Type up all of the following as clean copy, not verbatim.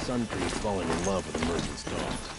Sun Creed falling in love with emergence dogs.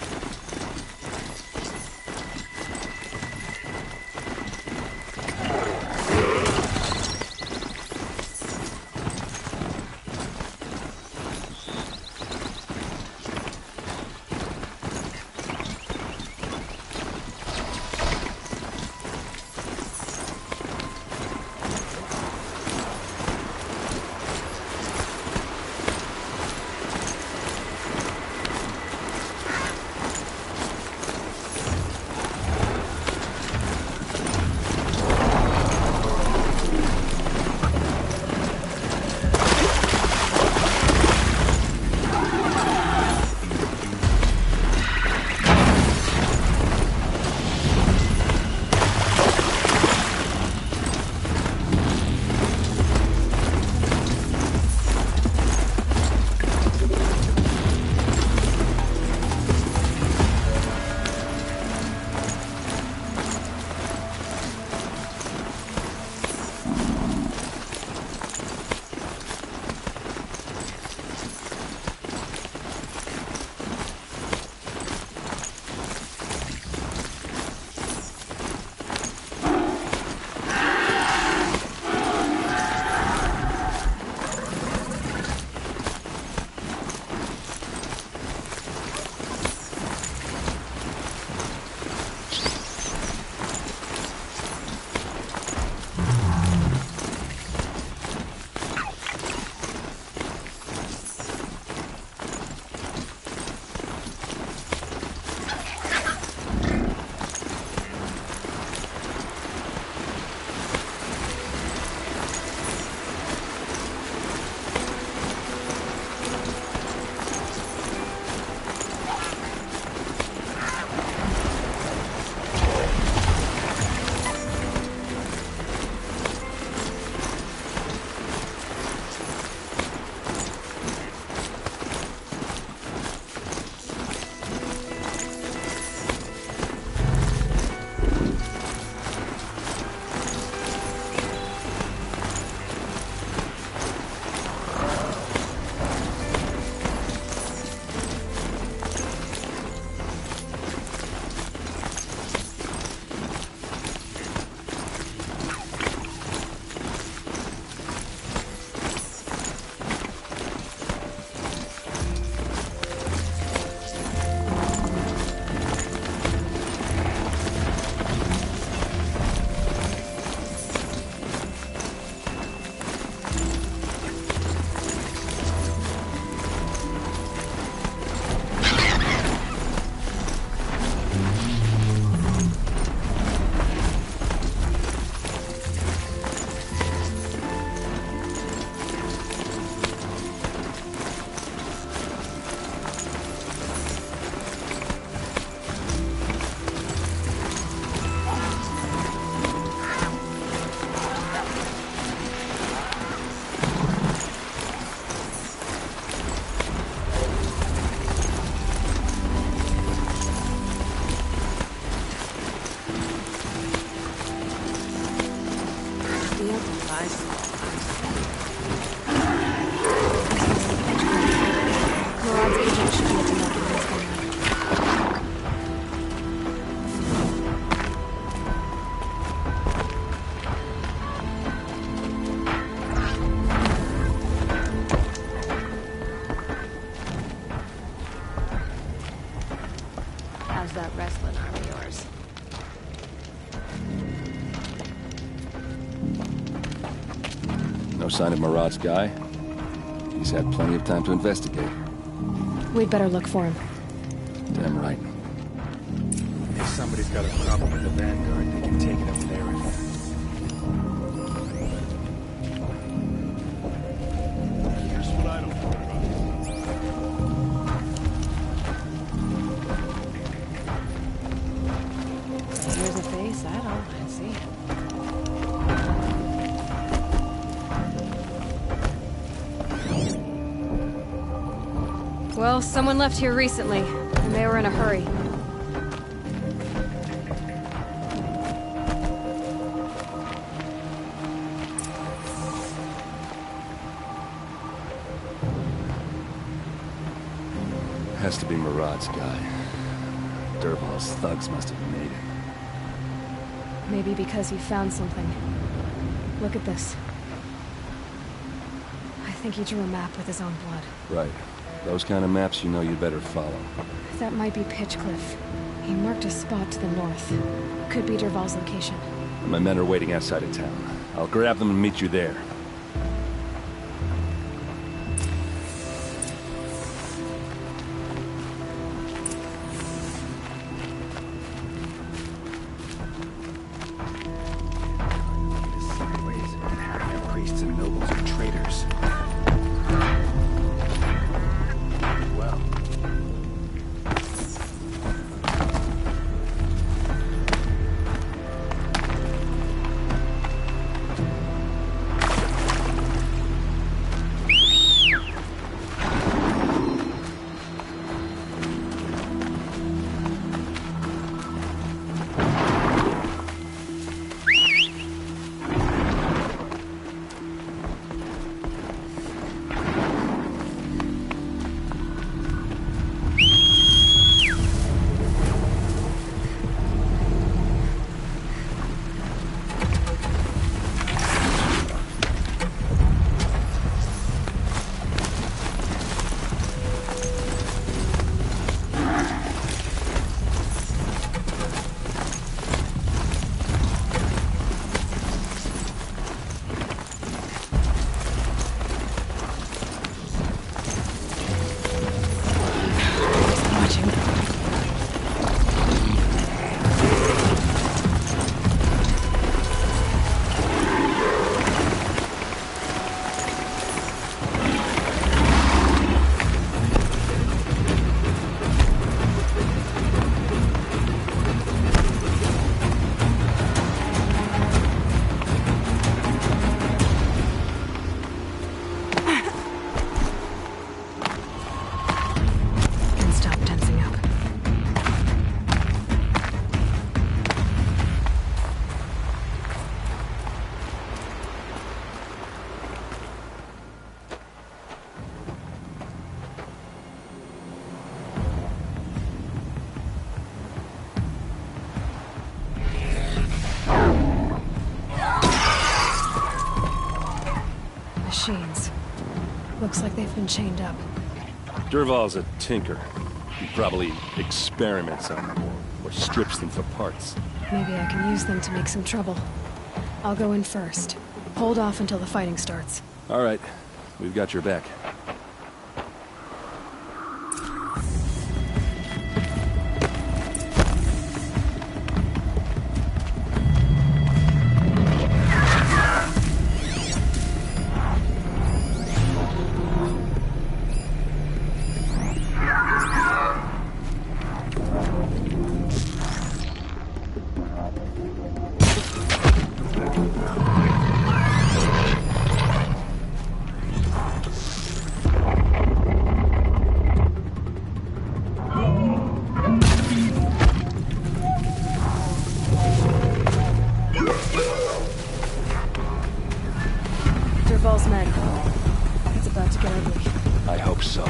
That wrestling arm of yours. No sign of Marad's guy. He's had plenty of time to investigate. We'd better look for him. Damn right. If somebody's got a problem with the Vanguard, they can take it up there. Here's what I don't know about. Here's a face I don't want to see. Well, someone left here recently, and they were in a hurry. Has to be Murad's guy. Dervahl's thugs must have made him. Maybe because he found something. Look at this. I think he drew a map with his own blood. Right. Those kind of maps you know you'd better follow. That might be Pitchcliff. He marked a spot to the north. Could be Dervahl's location. My men are waiting outside of town. I'll grab them and meet you there. Sideways. Arrogant priests and nobles are traitors. Well. Machines. Looks like they've been chained up. Dervahl's a tinker. He probably experiments on them or strips them for parts. Maybe I can use them to make some trouble. I'll go in first. Hold off until the fighting starts. All right. We've got your back. Dervahl's men. It's about to get ugly. I hope so.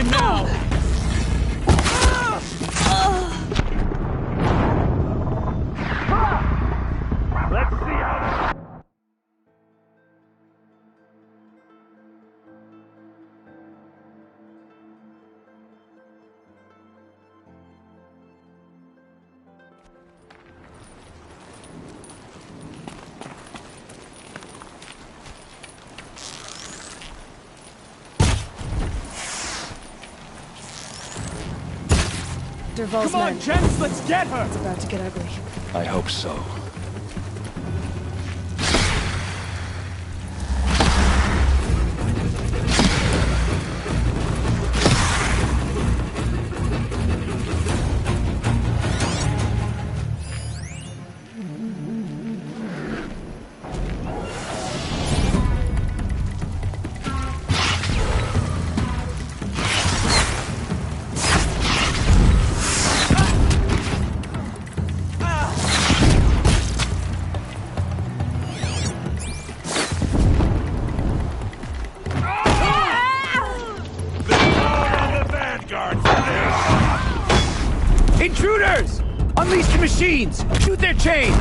you now! Let's see how... Derval's Come on, men. gents, let's get her! It's about to get ugly. I hope so. Intruders! Unleash the machines! Shoot their chains!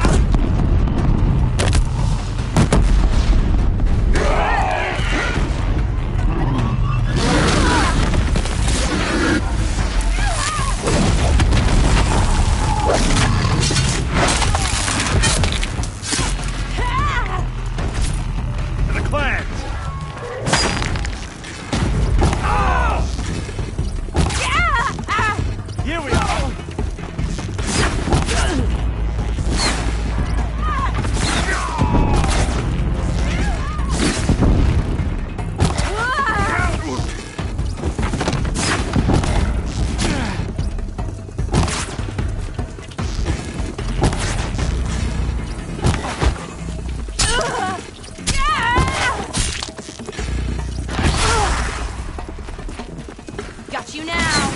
To the clans! Here we are! Got you now!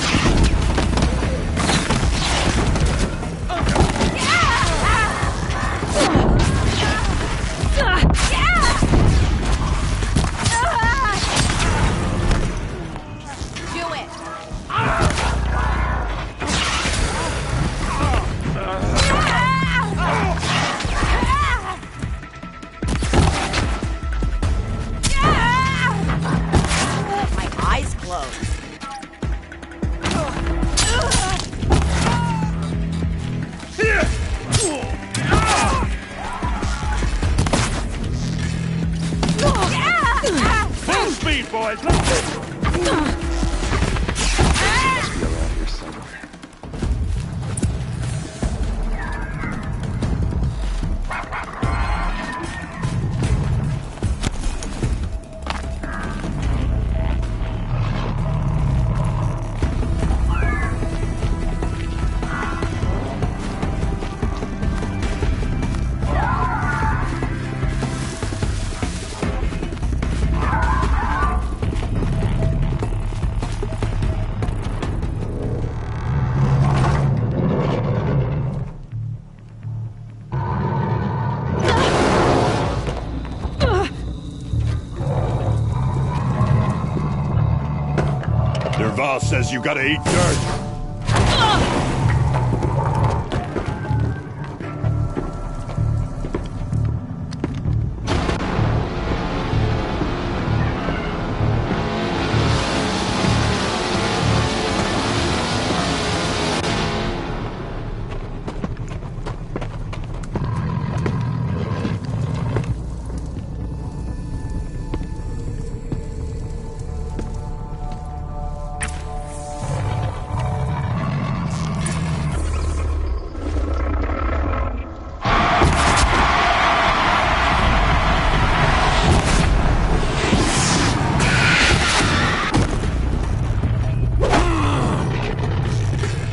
Do it! My eyes closed. Full speed, boys! Let's go! Be around here somewhere. Derval says you gotta eat dirt.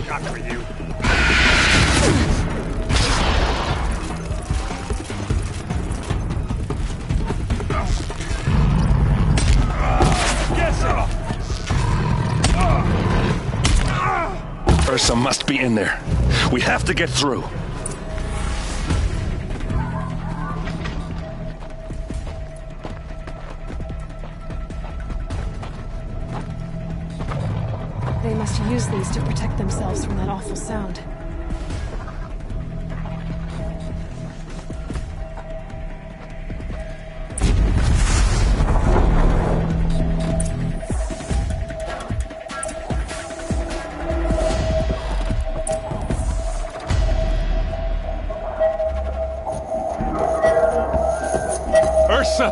Not for you. Get some! Ursa must be in there. We have to get through. They must use these to protect themselves from that awful sound. Ursa!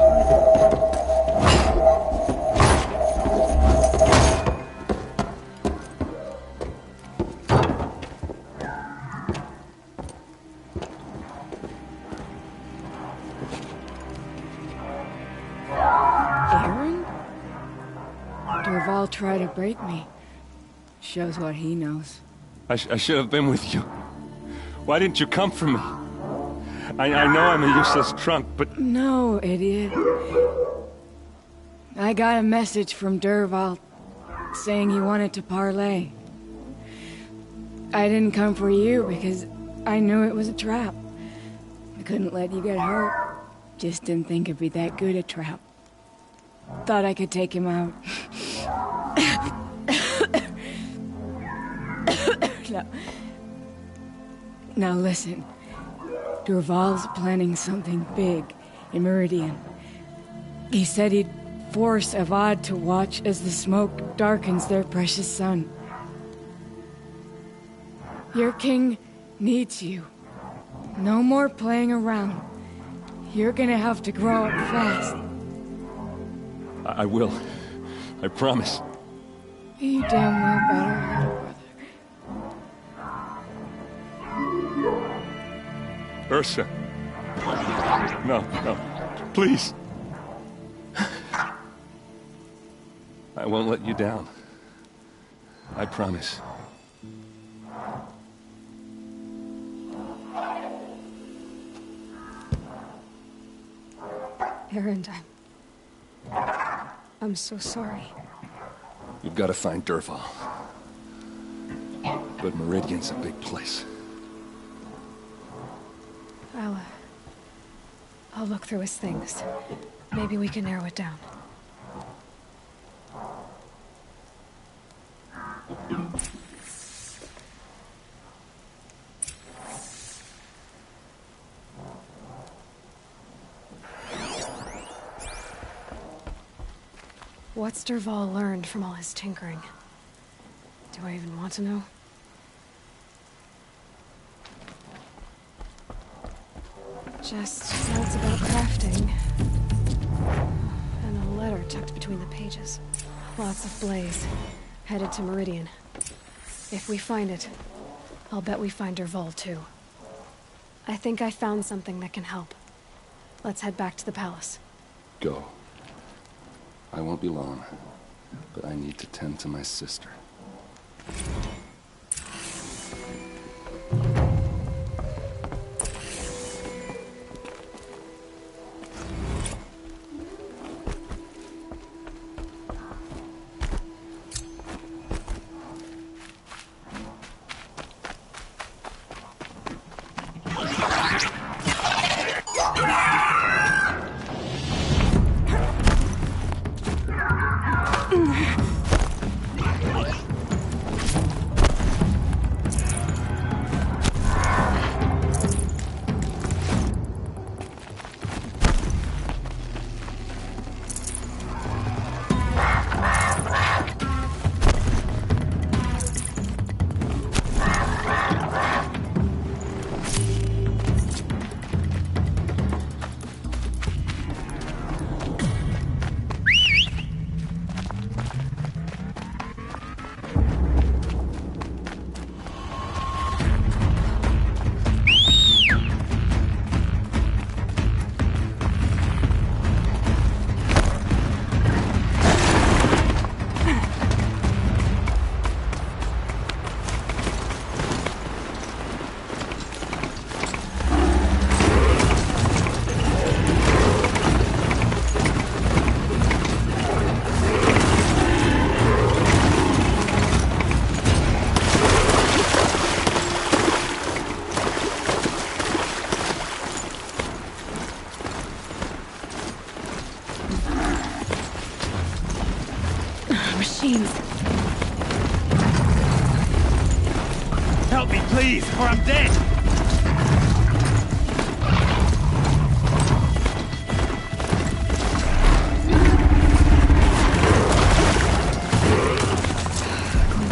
Aaron? Derval tried to break me. Shows what he knows. I should have been with you. Why didn't you come for me? I know I'm a useless trunk, but... No, idiot. I got a message from Derval saying he wanted to parlay. I didn't come for you because I knew it was a trap. I couldn't let you get hurt. Just didn't think it'd be that good a trap. Thought I could take him out. Now listen. Derval's planning something big in Meridian. He said he'd force Avad to watch as the smoke darkens their precious sun. Your king needs you. No more playing around. You're gonna have to grow up fast. I will. I promise. You damn well better, little brother. Ursa. No, no. Please. I won't let you down. I promise. Aaron, I'm so sorry. You've got to find Derval. But Meridian's a big place. I'll look through his things. Maybe we can narrow it down. What's Derval learned from all his tinkering? Do I even want to know? Just notes about crafting. And a letter tucked between the pages. Lots of blaze. Headed to Meridian. If we find it, I'll bet we find Derval too. I think I found something that can help. Let's head back to the palace. Go. I won't be long, but I need to tend to my sister. Leave, or I'm dead!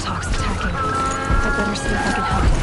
Talk's attacking. I better see if I can help.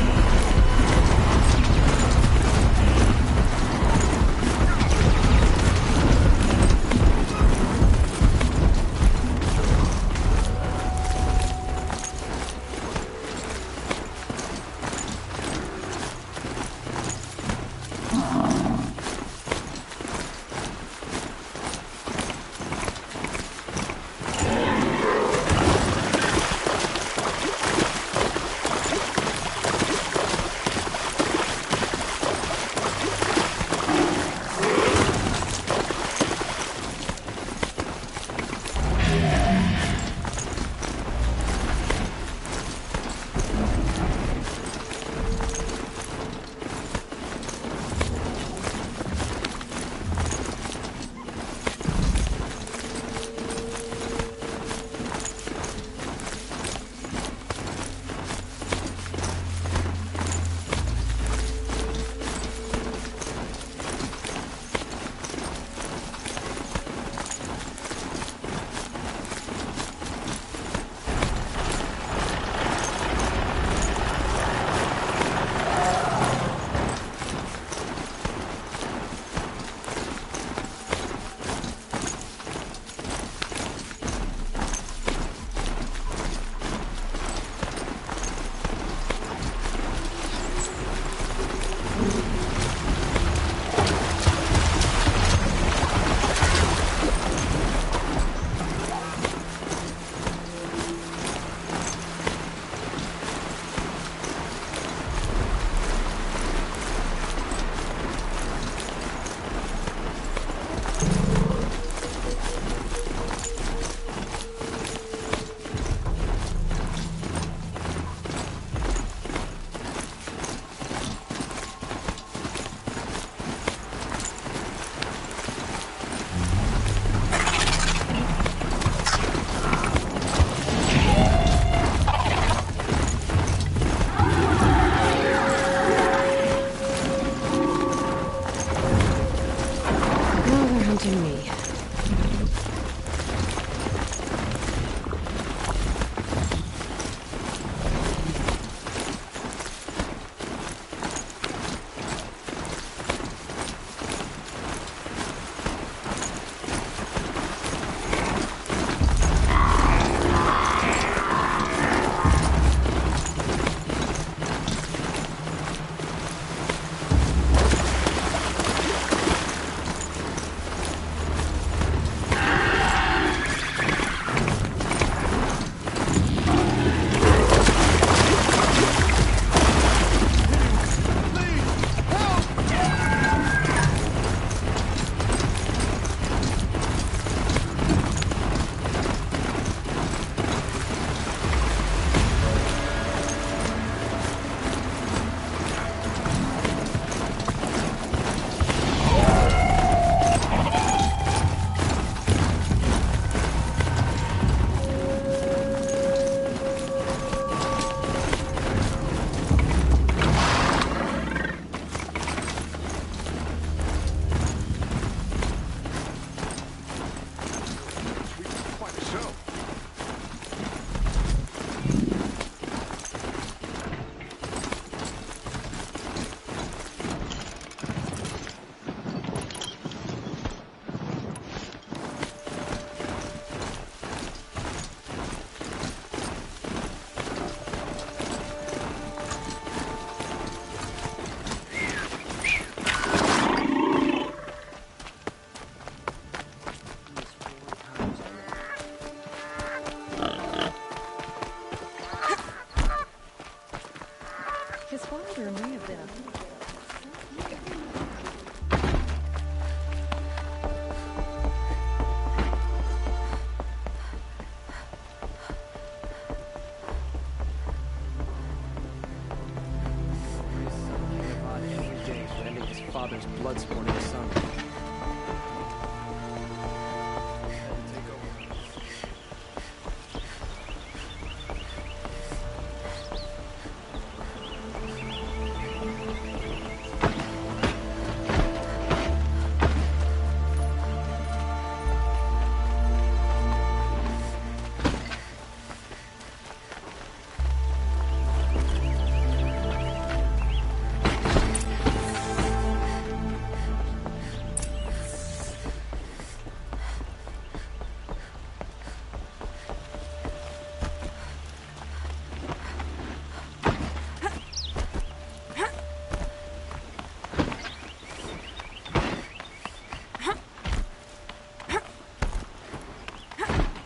father's blood-spawn in his son.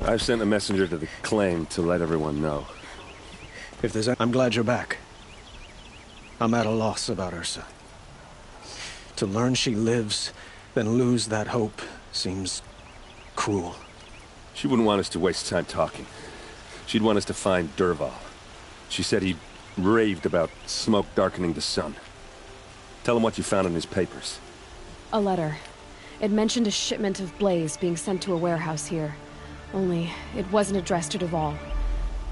I've sent a messenger to the claim to let everyone know. If there's I'm glad you're back. I'm at a loss about Ursa. To learn she lives, then lose that hope, seems cruel. She wouldn't want us to waste time talking. She'd want us to find Dervahl. She said he raved about smoke darkening the sun. Tell him what you found in his papers. A letter. It mentioned a shipment of blaze being sent to a warehouse here. Only, it wasn't addressed to Dervahl.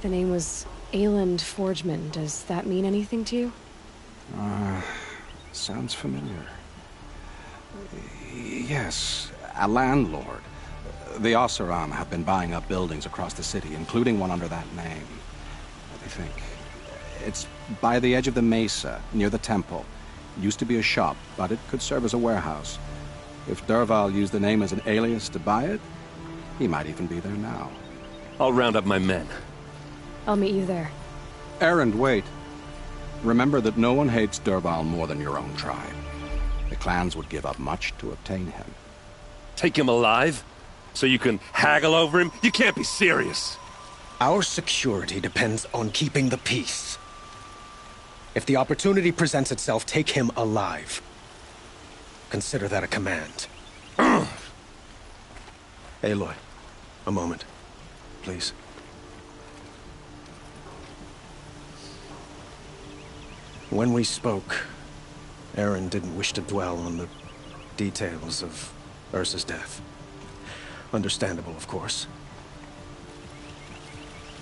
The name was Ayland Forgeman. Does that mean anything to you? Sounds familiar. Yes, a landlord. The Oseram have been buying up buildings across the city, including one under that name. Let me think. It's by the edge of the mesa, near the temple. Used to be a shop, but it could serve as a warehouse. If Dervahl used the name as an alias to buy it, he might even be there now. I'll round up my men. I'll meet you there. Erend, wait. Remember that no one hates Dervahl more than your own tribe. The clans would give up much to obtain him. Take him alive? So you can haggle over him? You can't be serious. Our security depends on keeping the peace. If the opportunity presents itself, take him alive. Consider that a command. Aloy, a moment, please. When we spoke, Erend didn't wish to dwell on the details of Ursa's death. Understandable, of course.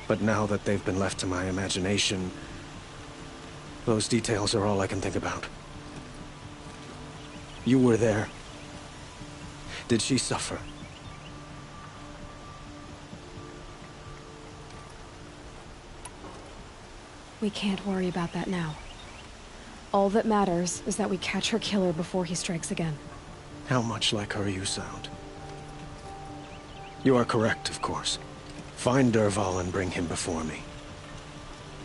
But now that they've been left to my imagination, those details are all I can think about. You were there. Did she suffer? We can't worry about that now. All that matters is that we catch her killer before he strikes again. How much like her you sound. You are correct, of course. Find Dervahl and bring him before me.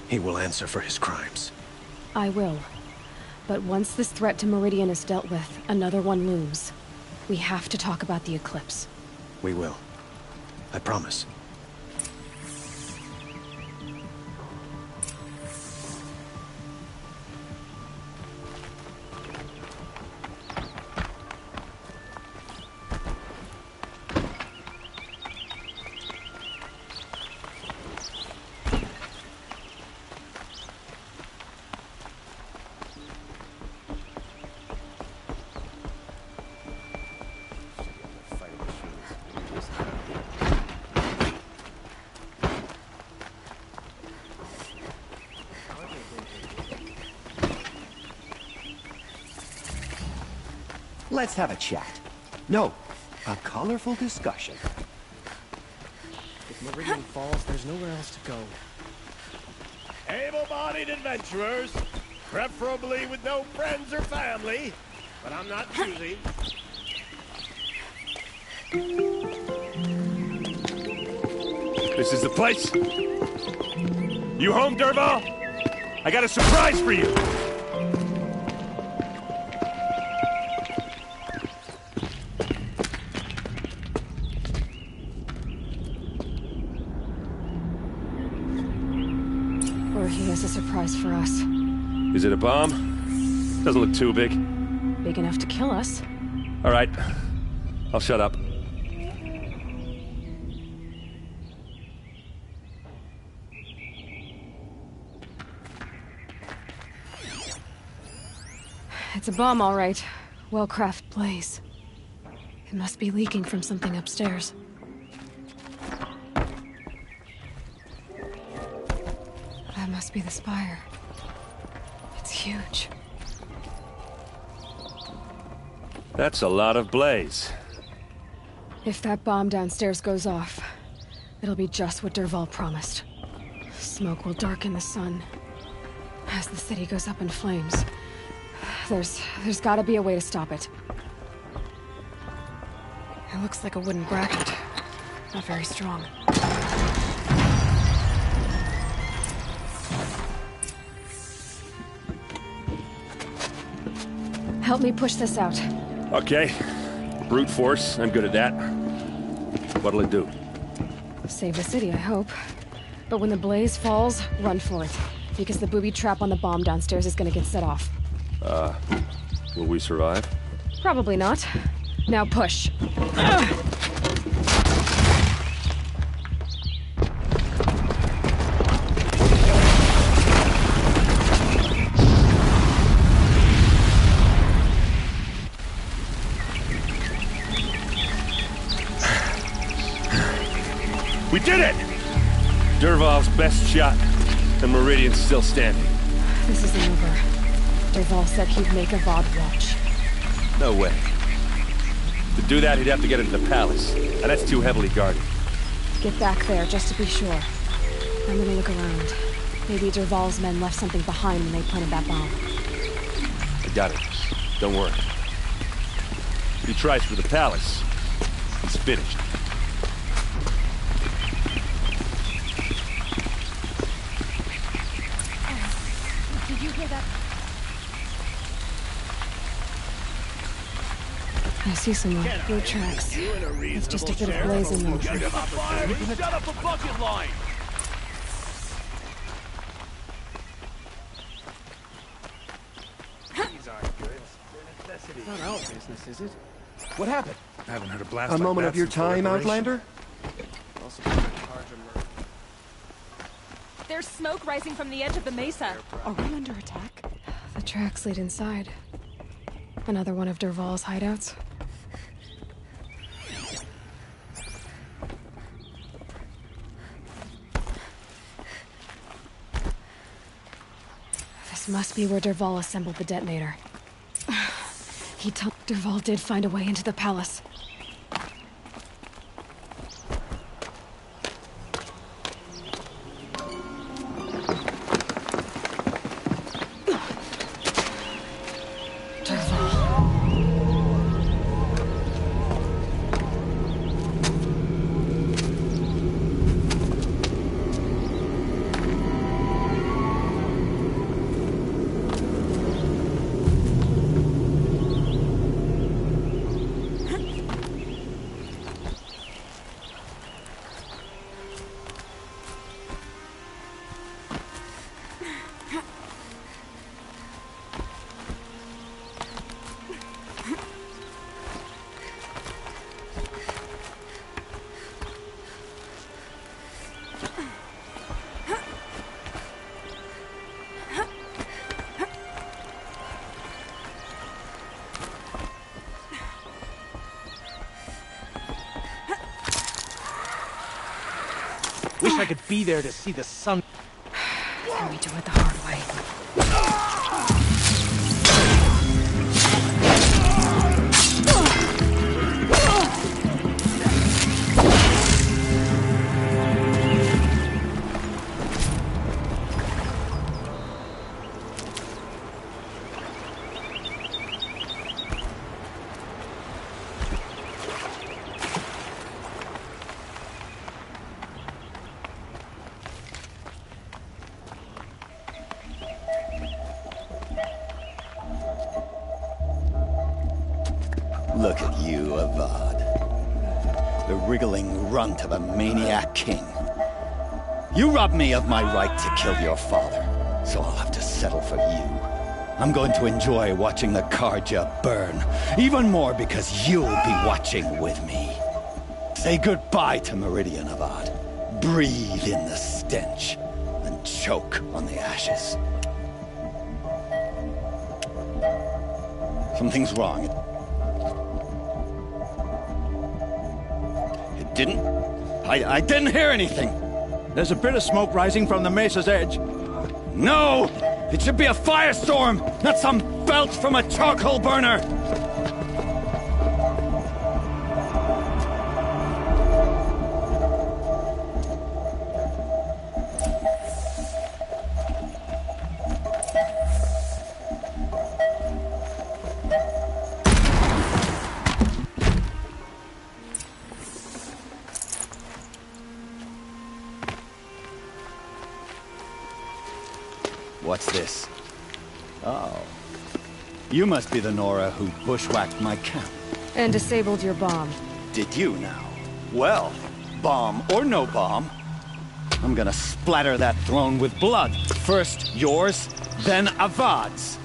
He will answer for his crimes. I will. But once this threat to Meridian is dealt with, another one looms. We have to talk about the eclipse. We will. I promise. Let's have a chat. No, a colorful discussion. If Meridian falls, there's nowhere else to go. Able-bodied adventurers, preferably with no friends or family, but I'm not choosy. This is the place? You home, Dervahl? I got a surprise for you! Or he has a surprise for us. Is it a bomb? Doesn't look too big. Big enough to kill us. All right. I'll shut up. It's a bomb, all right. Well-crafted blaze. It must be leaking from something upstairs. That must be the spire. It's huge. That's a lot of blaze. If that bomb downstairs goes off, it'll be just what Dervahl promised. Smoke will darken the sun as the city goes up in flames. There's gotta be a way to stop it. It looks like a wooden bracket. Not very strong. Help me push this out. Okay. Brute force, I'm good at that. What'll it do? Save the city, I hope. But when the blaze falls, run for it. Because the booby trap on the bomb downstairs is gonna get set off. Will we survive? Probably not. Now push. We did it! Dervahl's best shot, and Meridian's still standing. This isn't over. Dervahl said he'd make Avad watch. No way. To do that, he'd have to get into the palace, and that's too heavily guarded. Get back there, just to be sure. I'm gonna look around. Maybe Dervahl's men left something behind when they planted that bomb. I got it. Don't worry. If he tries for the palace, he's finished. Did you hear that? I see some road tracks. It's just a bit of blaze in them. Shut up a bucket line! These aren't good. They're necessities. Not our business, is it? What happened? I haven't heard a blast A like moment that of your since time, Liberation. Outlander? Also, in charge of murder. There's smoke rising from the edge of the mesa. Are we under attack? The tracks lead inside. Another one of Dervahl's hideouts. This must be where Dervahl assembled the detonator. Dervahl did find a way into the palace. Wish I could be there to see the sun. So we do it the hard way. Look at you, Avad. The wriggling runt of a maniac king. You robbed me of my right to kill your father, so I'll have to settle for you. I'm going to enjoy watching the Karja burn, even more because you'll be watching with me. Say goodbye to Meridian, Avad. Breathe in the stench, and choke on the ashes. Something's wrong. It didn't? I didn't hear anything. There's a bit of smoke rising from the mesa's edge. No! It should be a firestorm, not some belch from a charcoal burner! What's this? Oh. You must be the Nora who bushwhacked my camp. And disabled your bomb. Did you now? Well, Bomb or no bomb, I'm gonna splatter that throne with blood. First yours, then Avad's.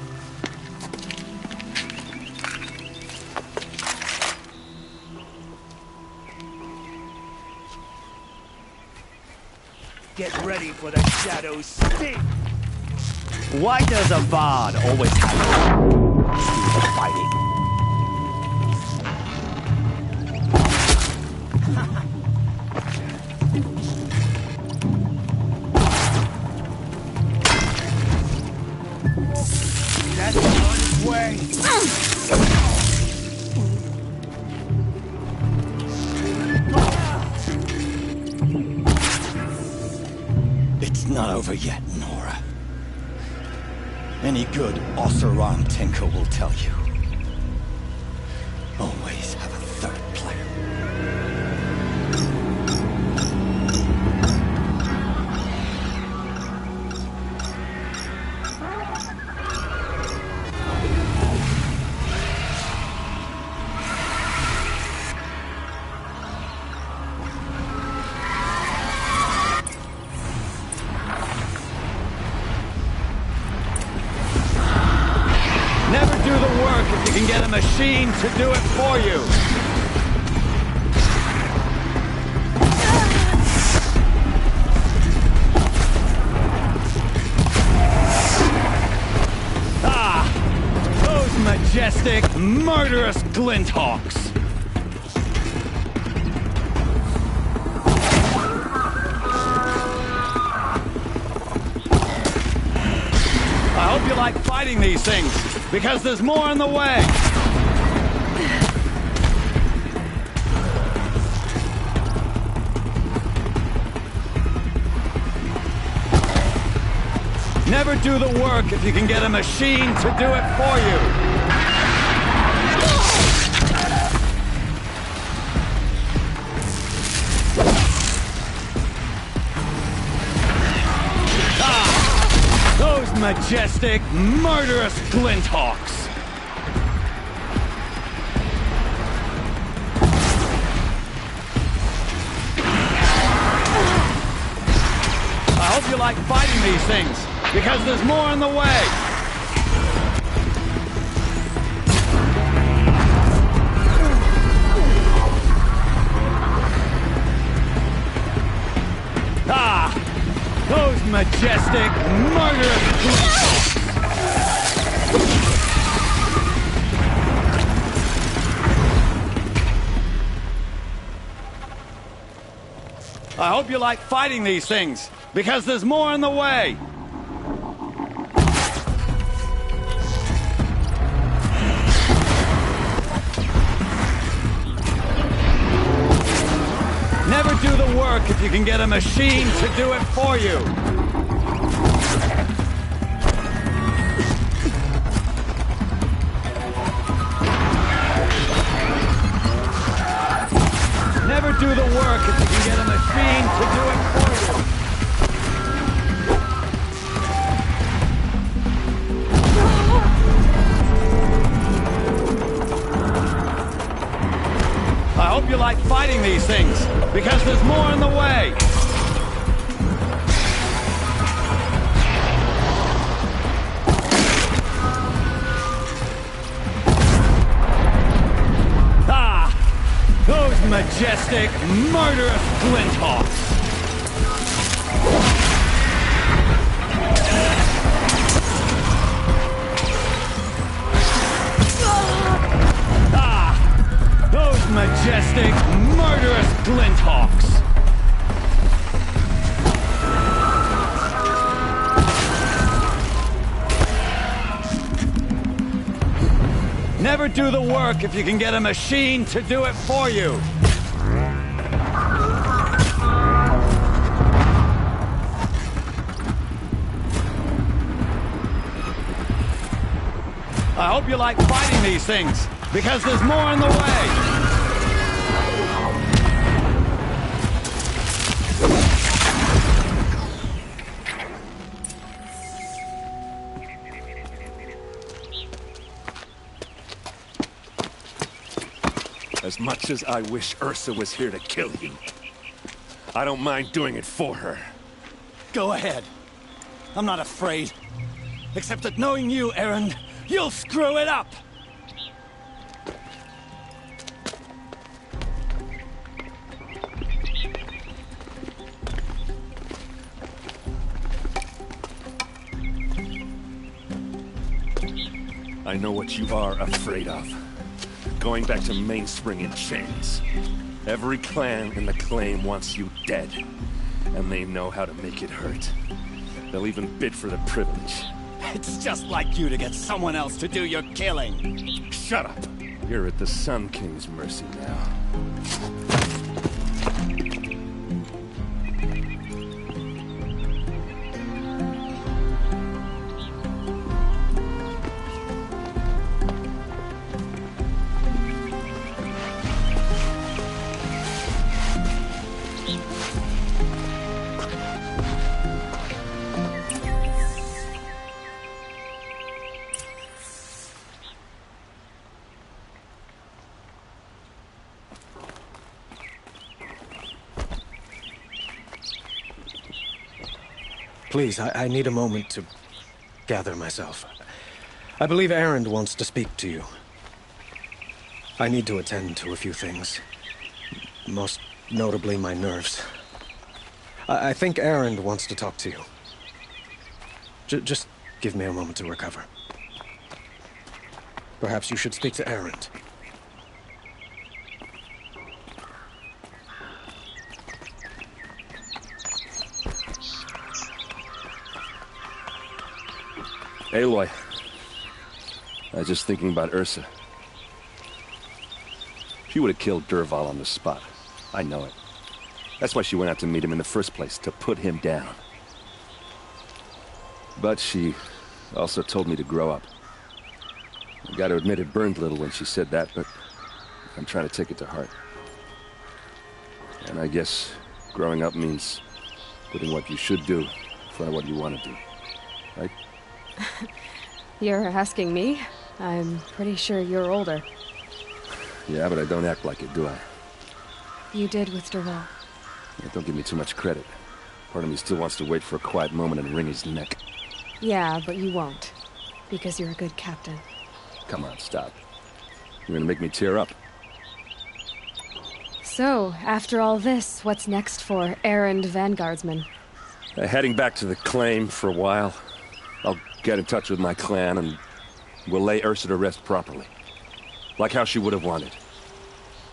Get ready for the Shadow's sting! Why does Avad always have to fighting? That's on its way! It's not over yet, Nora. Any good Oseram tinker will tell you. Always have a third plan. Never do the work if you can get a machine to do it for you. Ah! Those majestic, murderous glinthawks! I hope you like fighting these things, because there's more on the way! Never do the work if you can get a machine to do it for you! Those majestic, murderous glinthawks! I hope you like fighting these things, because there's more on the way! Ah! Those majestic, murderous glinthawks! I hope you like fighting these things, because there's more on the way! Never do the work if you can get a machine to do it for you! Never do the work if you can get a machine to do it for you! I hope you like fighting these things, because there's more on the way! Ah! Those majestic, murderous glinthawks! Those majestic, murderous glinthawks! Never do the work if you can get a machine to do it for you! I hope you like fighting these things, because there's more on the way! As much as I wish Ursa was here to kill you, I don't mind doing it for her. Go ahead. I'm not afraid. Except that knowing you, Erend, you'll screw it up! I know what you are afraid of. Going back to Mainspring in chains. Every clan in the claim wants you dead. And they know how to make it hurt. They'll even bid for the privilege. It's just like you to get someone else to do your killing. Shut up! You're at the Sun King's mercy now. Please, I need a moment to gather myself. I believe Erend wants to speak to you. I need to attend to a few things. Most notably, my nerves. I think Erend wants to talk to you. Just give me a moment to recover. Perhaps you should speak to Erend. Aloy, I was just thinking about Ursa. She would have killed Dervahl on the spot. I know it. That's why she went out to meet him in the first place, to put him down. But she also told me to grow up. I gotta admit it burned a little when she said that, but I'm trying to take it to heart. And I guess growing up means putting what you should do in front of what you want to do, right? You're asking me? I'm pretty sure you're older. Yeah, but I don't act like it, do I? You did with Dervahl. Yeah, don't give me too much credit. Part of me still wants to wait for a quiet moment and wring his neck. Yeah, but you won't. Because you're a good captain. Come on, stop. You're gonna make me tear up. So, after all this, what's next for Erend Vanguardsman? Heading back to the claim for a while. I'll get in touch with my clan and we'll lay Ursa to rest properly. Like how she would have wanted.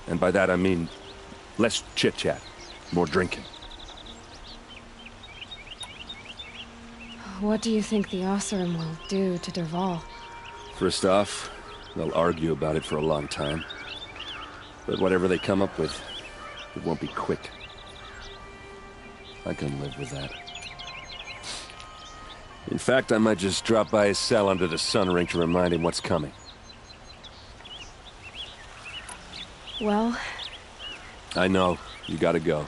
And by that I mean less chit-chat, more drinking. What do you think the Oseram will do to Dervahl? First off, they'll argue about it for a long time. But whatever they come up with, it won't be quick. I can live with that. In fact, I might just drop by his cell under the sun ring to remind him what's coming. Well... I know. You gotta go.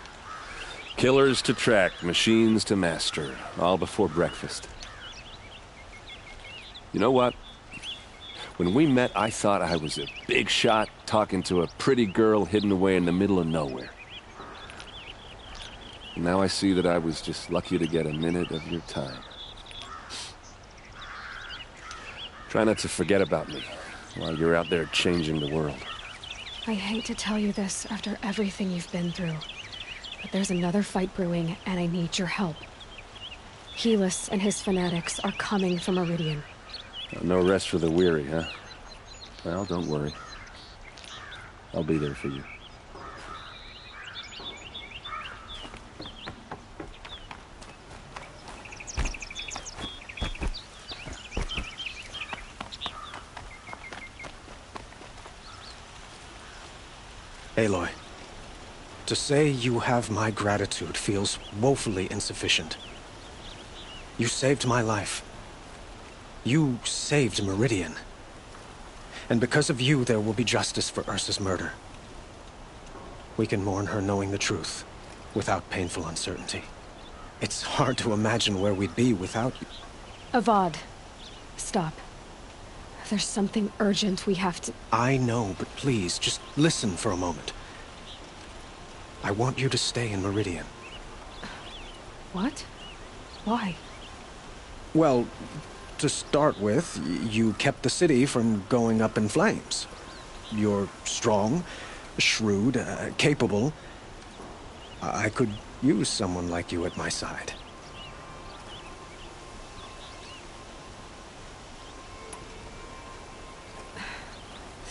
Killers to track, machines to master. All before breakfast. You know what? When we met, I thought I was a big shot talking to a pretty girl hidden away in the middle of nowhere. And now I see that I was just lucky to get a minute of your time. Try not to forget about me while you're out there changing the world. I hate to tell you this after everything you've been through, but there's another fight brewing and I need your help. Helis and his fanatics are coming for Meridian. No rest for the weary, huh? Well, don't worry. I'll be there for you. Aloy, to say you have my gratitude feels woefully insufficient. You saved my life. You saved Meridian. And because of you, there will be justice for Ursa's murder. We can mourn her knowing the truth, without painful uncertainty. It's hard to imagine where we'd be without you. Avad, stop. There's something urgent we have to... I know, but please, just listen for a moment. I want you to stay in Meridian. What? Why? Well, to start with, you kept the city from going up in flames. You're strong, shrewd, capable. I could use someone like you at my side.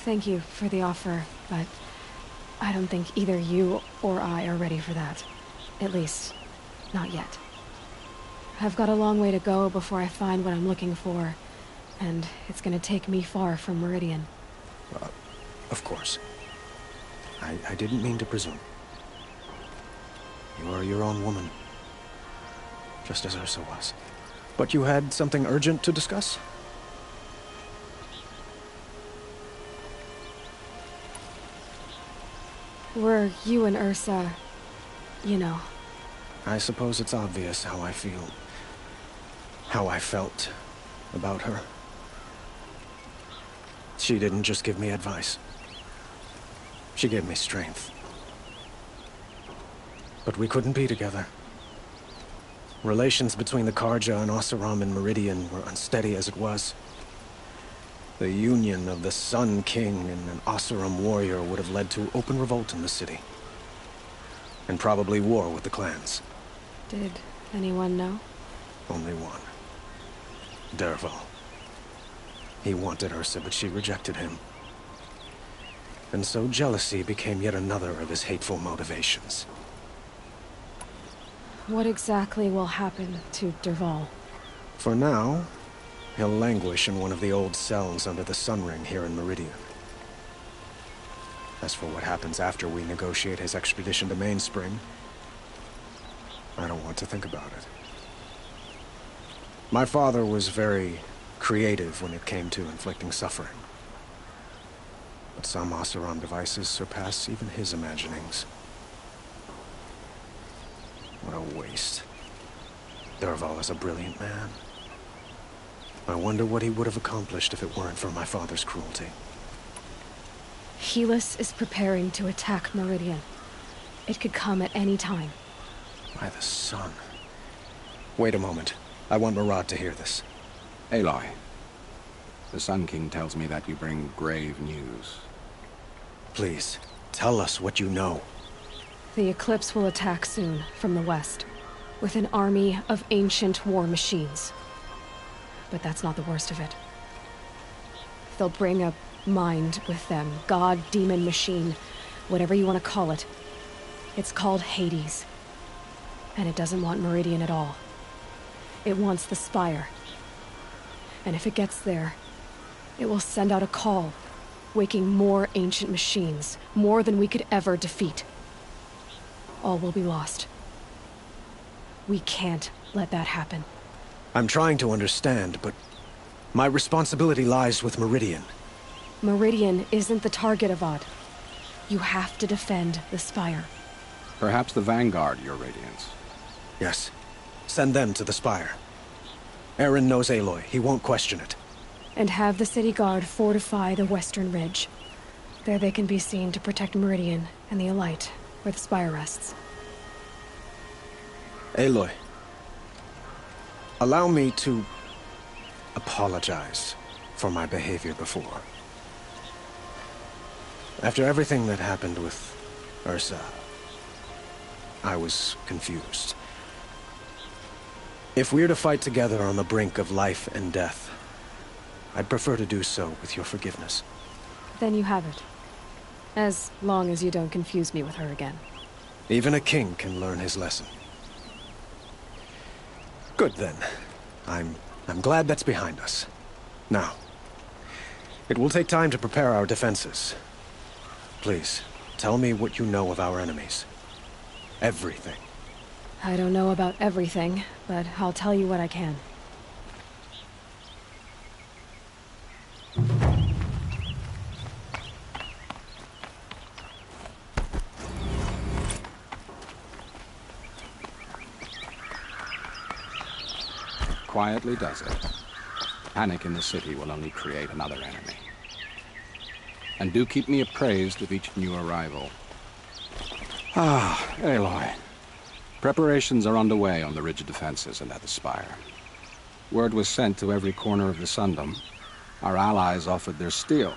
Thank you for the offer, but I don't think either you or I are ready for that. At least, not yet. I've got a long way to go before I find what I'm looking for, and it's gonna take me far from Meridian. Of course. I didn't mean to presume. You are your own woman, just as Ursa was. But you had something urgent to discuss? Were you and Ursa, you know? I suppose it's obvious how I feel. How I felt about her. She didn't just give me advice. She gave me strength. But we couldn't be together. Relations between the Karja and Oseram and Meridian were unsteady as it was. The union of the Sun King and an Oseram warrior would have led to open revolt in the city. And probably war with the clans. Did anyone know? Only one. Dervahl. He wanted Ursa, but she rejected him. And so jealousy became yet another of his hateful motivations. What exactly will happen to Dervahl? For now, he'll languish in one of the old cells under the Sun Ring here in Meridian. As for what happens after we negotiate his extradition to Mainspring, I don't want to think about it. My father was very creative when it came to inflicting suffering. But some Oseram devices surpass even his imaginings. What a waste. Dervahl is a brilliant man. I wonder what he would have accomplished if it weren't for my father's cruelty. Helis is preparing to attack Meridian. It could come at any time. By the sun. Wait a moment. I want Murad to hear this. Aloy, the Sun King tells me that you bring grave news. Please, tell us what you know. The Eclipse will attack soon, from the west, with an army of ancient war machines. But that's not the worst of it. They'll bring a mind with them, god, demon, machine, whatever you want to call it. It's called Hades. And it doesn't want Meridian at all. It wants the Spire. And if it gets there, it will send out a call, waking more ancient machines, more than we could ever defeat. All will be lost. We can't let that happen. I'm trying to understand, but my responsibility lies with Meridian. Meridian isn't the target, Avad. You have to defend the Spire. Perhaps the Vanguard, Your Radiance. Yes. Send them to the Spire. Eren knows Aloy. He won't question it. And have the city guard fortify the western ridge. There they can be seen to protect Meridian and the Elite, where the Spire rests. Aloy. Allow me to apologize for my behavior before. After everything that happened with Ursa, I was confused. If we're to fight together on the brink of life and death, I'd prefer to do so with your forgiveness. Then you have it. As long as you don't confuse me with her again. Even a king can learn his lesson. Good then. I'm glad that's behind us. Now, it will take time to prepare our defenses. Please, tell me what you know of our enemies. Everything. I don't know about everything, but I'll tell you what I can. Quietly does it. Panic in the city will only create another enemy. And do keep me appraised of each new arrival. Ah, Aloy. Preparations are underway on the ridge defenses and at the spire. Word was sent to every corner of the Sundom. Our allies offered their steel.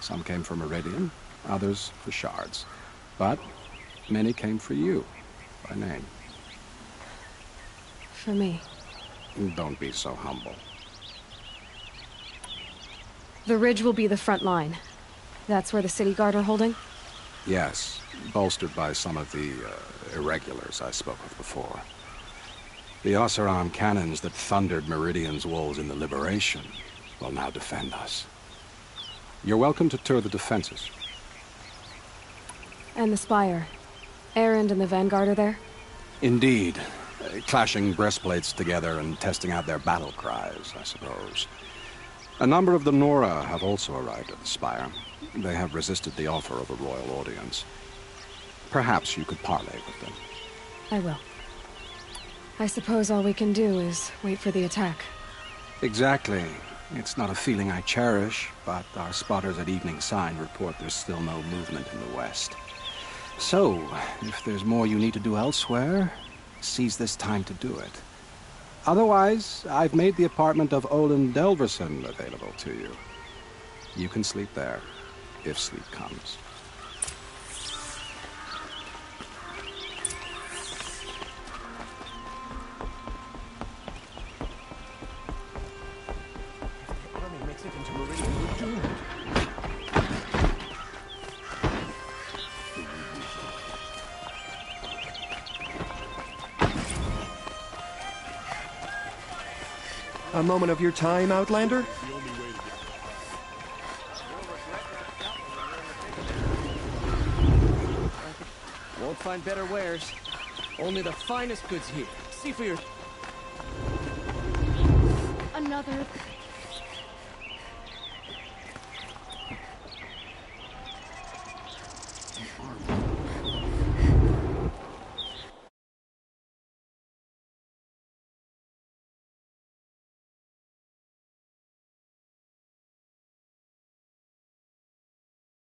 Some came for Meridian, others for shards. But many came for you, by name. For me. Don't be so humble. The ridge will be the front line. That's where the city guard are holding? Yes, bolstered by some of the irregulars I spoke of before. The Oseram cannons that thundered Meridian's walls in the Liberation will now defend us. You're welcome to tour the defenses. And the spire. Erend and the Vanguard are there? Indeed. Clashing breastplates together and testing out their battle cries, I suppose. A number of the Nora have also arrived at the spire. They have resisted the offer of a royal audience. Perhaps you could parley with them. I will. I suppose all we can do is wait for the attack. Exactly. It's not a feeling I cherish, but our spotters at Evening Sign report there's still no movement in the west. So, if there's more you need to do elsewhere, seize this time to do it. Otherwise, I've made the apartment of Olin Delverson available to you. You can sleep there, if sleep comes. Army makes it into Meridian, we're doomed. A moment of your time, Outlander? Won't find better wares. Only the finest goods here. See for your... Another